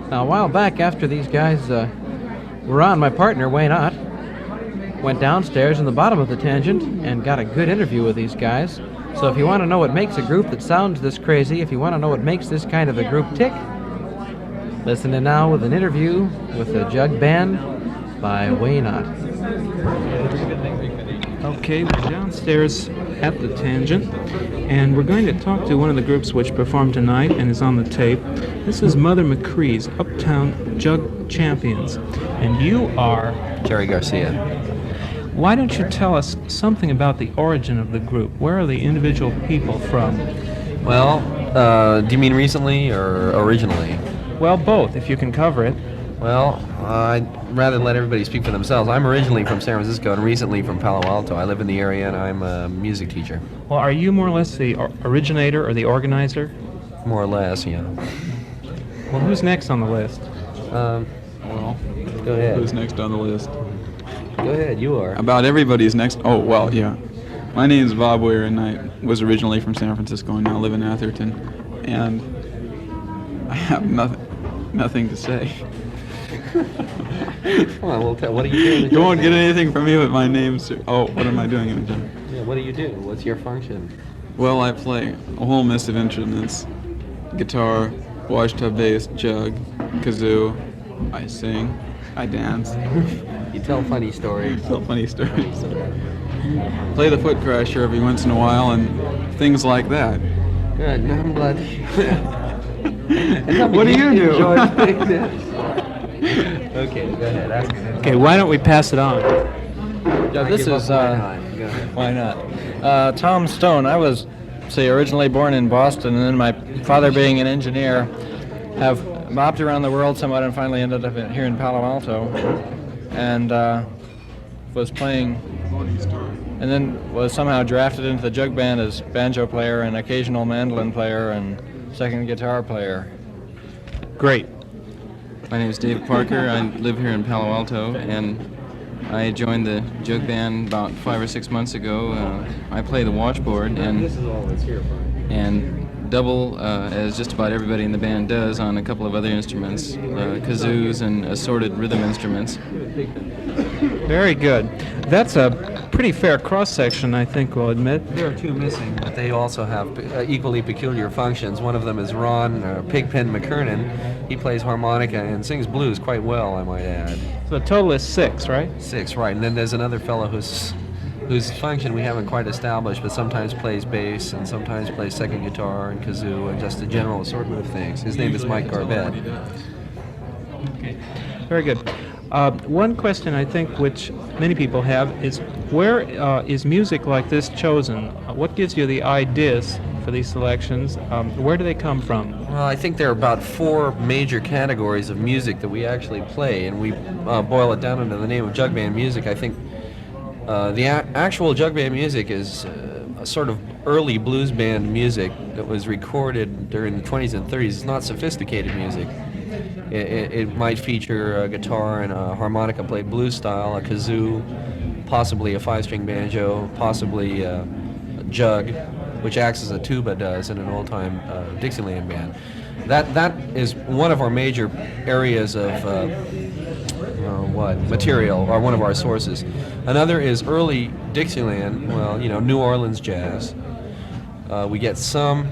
Now, a while back, after these guys were on, my partner, Wayne Ott, went downstairs in the bottom of the Tangent and got a good interview with these guys. So if you want to know what makes a group that sounds this crazy, if you want to know what makes this kind of a group tick, listen in now with an interview with the Jug Band by Wayne Ott. Okay, we're downstairs at the Tangent, and we're going to talk to one of the groups which performed tonight and is on the tape. This is Mother McCree's Uptown Jug Champions, and you are... Jerry Garcia. Why don't you tell us something about the origin of the group? Where are the individual people from? Well, do you mean recently or originally? Well, both, if you can cover it. Well, I'd rather let everybody speak for themselves. I'm originally from San Francisco and recently from Palo Alto. I live in the area and I'm a music teacher. Well, are you more or less the originator or the organizer? More or less, yeah. Well, who's next on the list? Well, Go ahead. who's next on the list? Go ahead, you are. About everybody's next. Oh, well, yeah. My name's Bob Weir, and I was originally from San Francisco and now live in Atherton. And I have nothing to say. Come on, what do you do? You won't get anything from me but my name's... Oh, what am I doing in the gym? Yeah, what do you do? What's your function? Well, I play a whole mess of instruments. Guitar, washtub bass, jug, kazoo. I sing. I dance. You tell funny stories. Tell funny stories. Play the foot crasher every once in a while and things like that. Good, no, I'm glad. What do you do? Okay, go ahead. Ask me. Okay, why don't we pass it on? Yeah, this is, Go ahead. why not? Tom Stone. I was, originally born in Boston, and then my father being an engineer, have bopped around the world somewhat and finally ended up here in Palo Alto, and was playing, and then was somehow drafted into the jug band as banjo player and occasional mandolin player and second guitar player. Great. My name is Dave Parker. I live here in Palo Alto, and I joined the jug band about 5 or 6 months ago. I play the washboard and double, as just about everybody in the band does, on a couple of other instruments, kazoos and assorted rhythm instruments. Very good. That's a pretty fair cross-section, I think we'll admit. There are two missing, but they also have equally peculiar functions. One of them is Ron Pigpen McKernan. He plays harmonica and sings blues quite well, I might add. So the total is 6, right? 6, right. And then there's another fellow whose function we haven't quite established, but sometimes plays bass and sometimes plays second guitar and kazoo and just a general assortment of things. His name is Mike Garbett. Okay. Very good. One question I think which many people have is where is music like this chosen? What gives you the ideas for these selections? Where do they come from? Well, I think there are about 4 major categories of music that we actually play, and we boil it down into the name of jug band music. I think the actual jug band music is a sort of early blues band music that was recorded during the 20s and 30s. It's not sophisticated music. It might feature a guitar and a harmonica played blues style, a kazoo, possibly a 5-string banjo, possibly a jug, which acts as a tuba does in an old-time Dixieland band. That is one of our major areas of material, or one of our sources. Another is early Dixieland, New Orleans jazz. We get some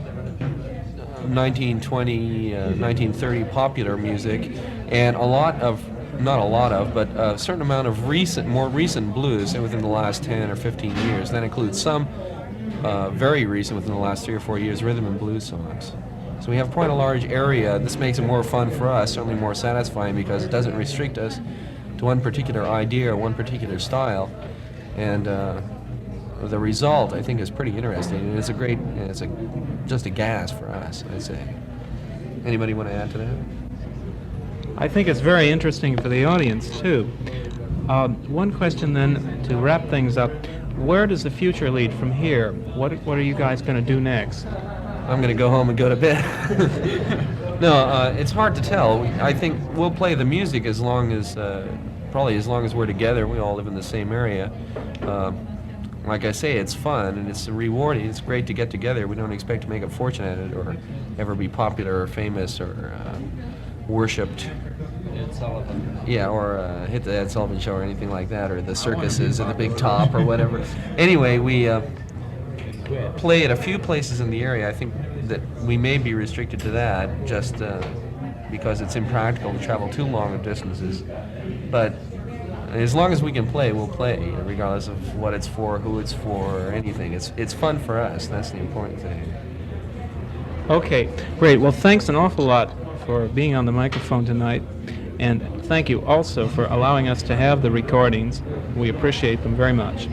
1920, 1930 popular music, and not a lot of, but a certain amount of more recent blues within the last 10 or 15 years. That includes some very recent, within the last 3 or 4 years, rhythm and blues songs. So we have quite a large area. This makes it more fun for us, certainly more satisfying, because it doesn't restrict us to one particular idea or one particular style. And the result, I think, is pretty interesting, and it's just a gas for us, I'd say. Anybody want to add to that? I think it's very interesting for the audience, too. One question, then, to wrap things up. Where does the future lead from here? What are you guys going to do next? I'm going to go home and go to bed. No, it's hard to tell. I think we'll play the music as long as we're together. We all live in the same area. Like I say, it's fun and it's rewarding. It's great to get together. We don't expect to make a fortune at it or ever be popular or famous or worshipped. Yeah, or hit the Ed Sullivan Show or anything like that, or the circuses or the Big Top or whatever. Anyway, we play at a few places in the area. I think that we may be restricted to that just because it's impractical to travel too long of distances. But as long as we can play, we'll play, regardless of what it's for, who it's for, or anything. It's fun for us. That's the important thing. Okay, great. Well, thanks an awful lot for being on the microphone tonight, and thank you also for allowing us to have the recordings. We appreciate them very much.